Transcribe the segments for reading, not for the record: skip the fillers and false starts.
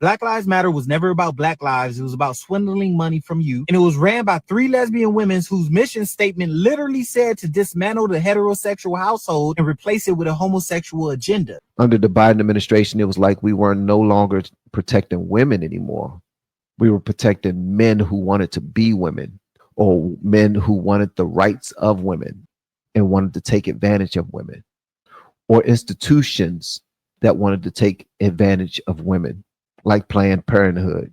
Black Lives Matter was never about black lives. It was about swindling money from you. And it was ran by 3 lesbian women whose mission statement literally said to dismantle the heterosexual household and replace it with a homosexual agenda. Under the Biden administration, it was like we were no longer protecting women anymore. We were protecting men who wanted to be women, or men who wanted the rights of women and wanted to take advantage of women, or institutions that wanted to take advantage of women, like Planned Parenthood.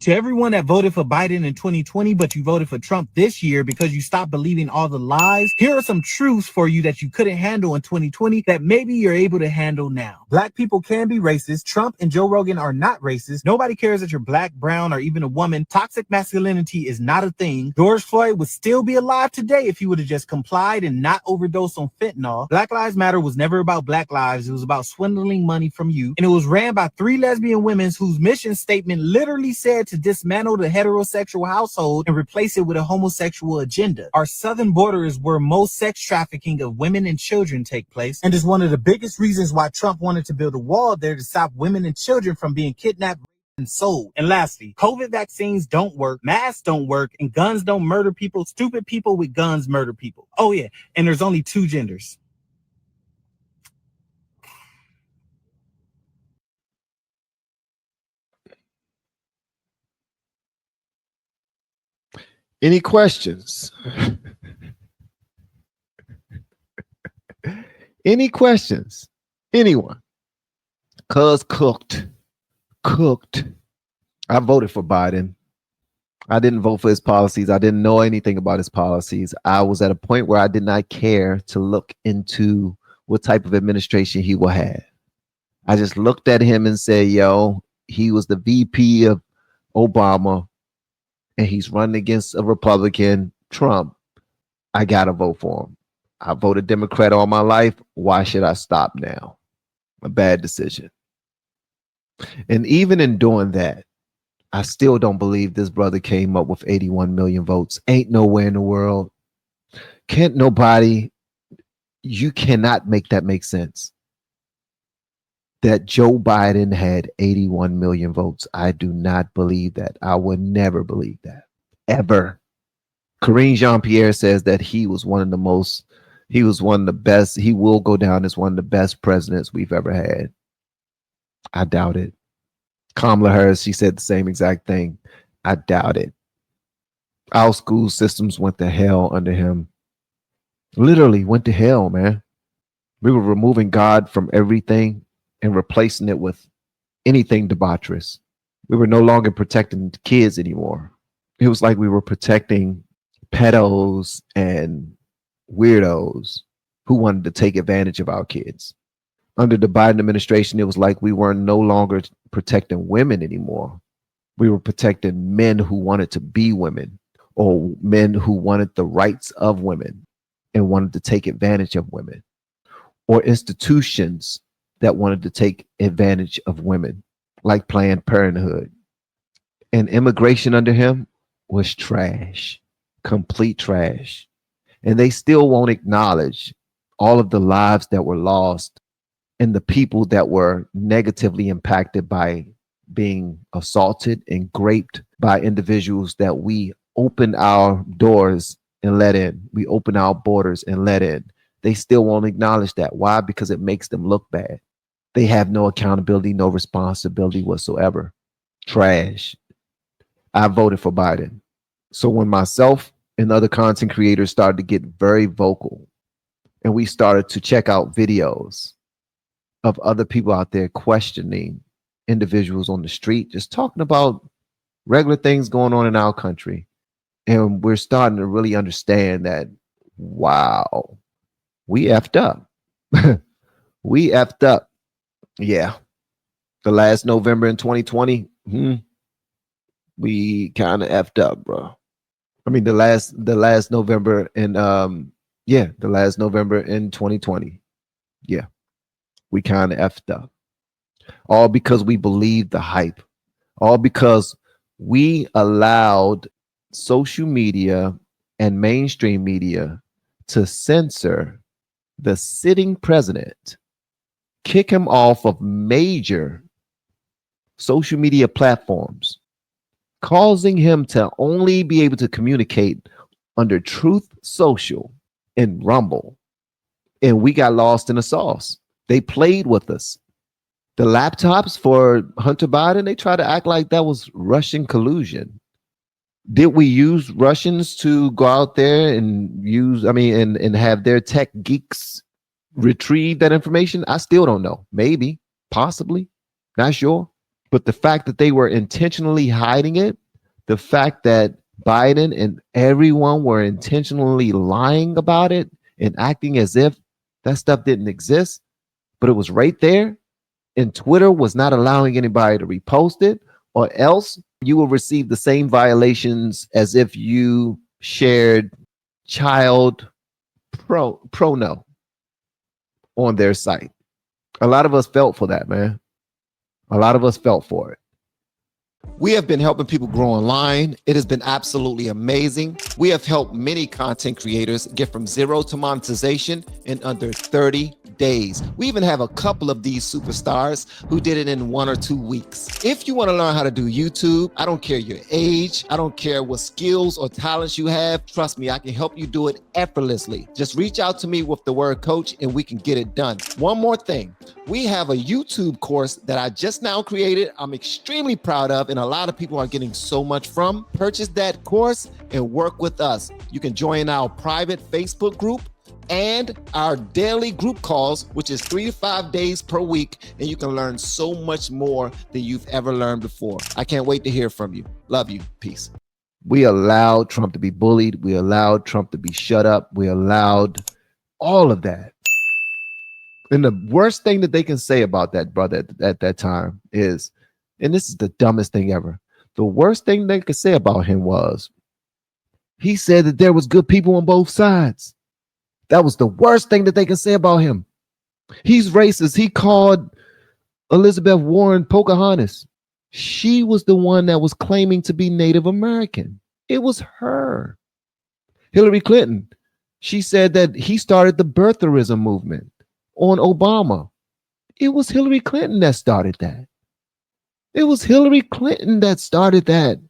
To everyone that voted for Biden in 2020, but you voted for Trump this year because you stopped believing all the lies, here are some truths for you that you couldn't handle in 2020 that maybe you're able to handle now. Black people can be racist. Trump and Joe Rogan are not racist. Nobody cares that you're black, brown, or even a woman. Toxic masculinity is not a thing. George Floyd would still be alive today if he would have just complied and not overdosed on fentanyl. Black Lives Matter was never about black lives. It was about swindling money from you. And it was ran by 3 lesbian women whose mission statement literally said to dismantle the heterosexual household and replace it with a homosexual agenda. Our southern border is where most sex trafficking of women and children take place, and is one of the biggest reasons why Trump wanted to build a wall there to stop women and children from being kidnapped and sold. And lastly, COVID vaccines don't work, masks don't work, and guns don't murder people. Stupid people with guns murder people. Oh yeah, and there's only 2 genders. Any questions? Any questions? Anyone? Cuz cooked. I voted for Biden. I didn't vote for his policies. I didn't know anything about his policies. I was at a point where I did not care to look into what type of administration he will have. I just looked at him and said, yo, he was the VP of Obama, and he's running against a Republican, Trump. I got to vote for him. I voted Democrat all my life. Why should I stop now? A bad decision. And even in doing that, I still don't believe this brother came up with 81 million votes. Ain't nowhere in the world. Can't nobody, you cannot make that make sense. That Joe Biden had 81 million votes. I do not believe that. I would never believe that. Ever. Karine Jean-Pierre says that he was one of the best. He will go down as one of the best presidents we've ever had. I doubt it. Kamala Harris, she said the same exact thing. I doubt it. Our school systems went to hell under him. Literally went to hell, man. We were removing God from everything and replacing it with anything debaucherous. We were no longer protecting the kids anymore. It was like we were protecting pedos and weirdos who wanted to take advantage of our kids. Under the Biden administration, it was like we were no longer protecting women anymore. We were protecting men who wanted to be women, or men who wanted the rights of women and wanted to take advantage of women, or institutions that wanted to take advantage of women, like Planned Parenthood. And immigration under him was trash, complete trash. And they still won't acknowledge all of the lives that were lost and the people that were negatively impacted by being assaulted and raped by individuals that we opened our doors and let in. We open our borders and let in. They still won't acknowledge that. Why? Because it makes them look bad. They have no accountability, no responsibility whatsoever. Trash. I voted for Biden. So when myself and other content creators started to get very vocal, and we started to check out videos of other people out there questioning individuals on the street, just talking about regular things going on in our country, and we're starting to really understand that, wow, we effed up. We effed up. Yeah. The last November in 2020, we kind of effed up, bro. I mean, the last November in the last November in 2020. Yeah. We kind of effed up. All because we believed the hype. All because we allowed social media and mainstream media to censor the sitting president, kick him off of major social media platforms, causing him to only be able to communicate under Truth Social and Rumble. And we got lost in the sauce. They played with us. The laptops for Hunter Biden, they tried to act like that was Russian collusion. Did we use Russians to go out there and and have their tech geeks retrieve that information? I still don't know. Maybe, possibly, not sure. But the fact that they were intentionally hiding it, the fact that Biden and everyone were intentionally lying about it and acting as if that stuff didn't exist, but it was right there, and Twitter was not allowing anybody to repost it, or else you will receive the same violations as if you shared child prono on their site. A lot of us felt for that, man. A lot of us felt for it. We have been helping people grow online. It has been absolutely amazing. We have helped many content creators get from zero to monetization in under 30 days. We even have a couple of these superstars who did it in 1 or 2 weeks. If you want to learn how to do YouTube, I don't care your age, I don't care what skills or talents you have. Trust me, I can help you do it effortlessly. Just reach out to me with the word coach and we can get it done. One more thing. We have a YouTube course that I just now created. I'm extremely proud of, and a lot of people are getting so much from. Purchase that course and work with us. You can join our private Facebook group and our daily group calls, which is 3 to 5 days per week, and you can learn so much more than you've ever learned before. I can't wait to hear from you. Love you. Peace. We allowed Trump to be bullied. We allowed Trump to be shut up. We allowed all of that. And the worst thing that they can say about that brother at that time is, and this is the dumbest thing ever, the worst thing they could say about him was, he said that there was good people on both sides. That was the worst thing that they can say about him. He's racist. He called Elizabeth Warren Pocahontas. She was the one that was claiming to be Native American. It was her. Hillary Clinton, she said that he started the birtherism movement on Obama. It was Hillary Clinton that started that. It was Hillary Clinton that started that.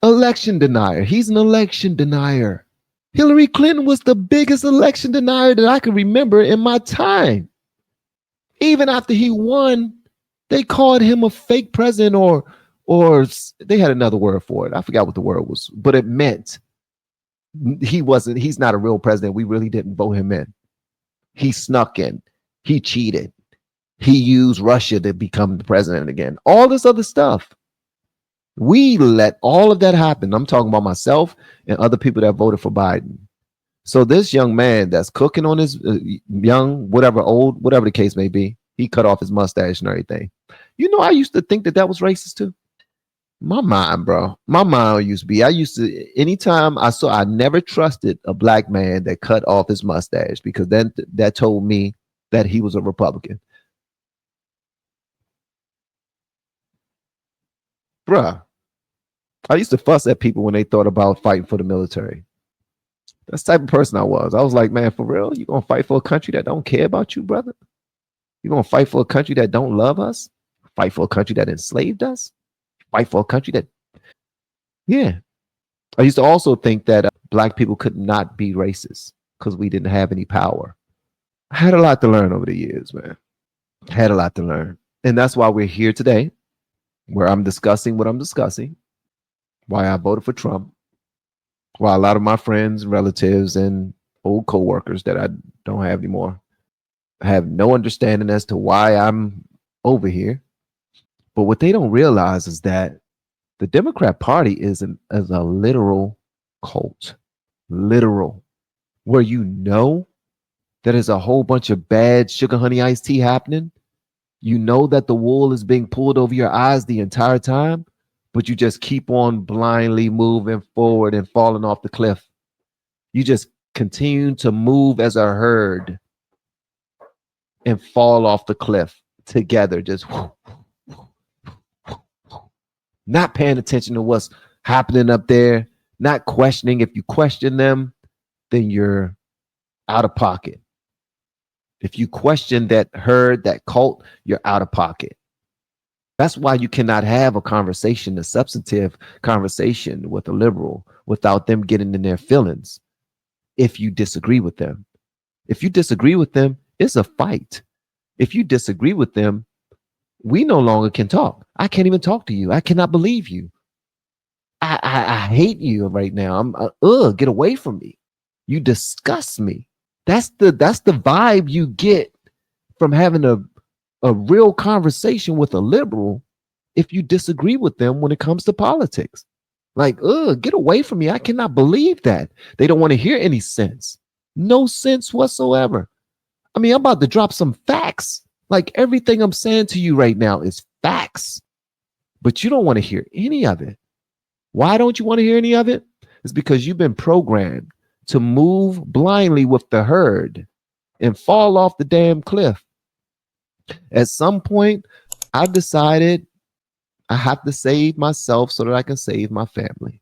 Election denier. He's an election denier. Hillary Clinton was the biggest election denier that I can remember in my time. Even after he won, they called him a fake president, or they had another word for it. I forgot what the word was, but it meant he's not a real president. We really didn't vote him in. He snuck in. He cheated. He used Russia to become the president again. All this other stuff. We let all of that happen. I'm talking about myself and other people that voted for Biden. So this young man that's cooking on his young, whatever, old, whatever the case may be, he cut off his mustache and everything. You know, I used to think that that was racist too. My mind, bro. My mind used to be, anytime I never trusted a black man that cut off his mustache, because then that told me that he was a Republican. Bruh, I used to fuss at people when they thought about fighting for the military. That's the type of person I was. I was like, man, for real? You gonna fight for a country that don't care about you, brother? You gonna fight for a country that don't love us? Fight for a country that enslaved us? Fight for a country that, yeah. I used to also think that black people could not be racist because we didn't have any power. I had a lot to learn over the years, man. I had a lot to learn. And that's why we're here today, where I'm discussing what I'm discussing, why I voted for Trump, why a lot of my friends, relatives, and old coworkers that I don't have anymore have no understanding as to why I'm over here. But what they don't realize is that the Democrat Party is a literal cult, literal, where you know that there's a whole bunch of bad sugar honey iced tea happening. You know that the wool is being pulled over your eyes the entire time, but you just keep on blindly moving forward and falling off the cliff. You just continue to move as a herd and fall off the cliff together, just not paying attention to what's happening up there, not questioning if you question them. then you're out of pocket. If you question that herd, that cult, you're out of pocket. That's why you cannot have a conversation, a substantive conversation with a liberal without them getting in their feelings if you disagree with them. If you disagree with them, it's a fight. If you disagree with them, we no longer can talk. I can't even talk to you. I cannot believe you. I hate you right now. Get away from me. You disgust me. That's the vibe you get from having a real conversation with a liberal if you disagree with them when it comes to politics. Like, get away from me. I cannot believe that. They don't want to hear any sense. No sense whatsoever. I mean, I'm about to drop some facts. Like everything I'm saying to you right now is facts, but you don't want to hear any of it. Why don't you want to hear any of it? It's because you've been programmed to move blindly with the herd and fall off the damn cliff. At some point, I decided I have to save myself so that I can save my family.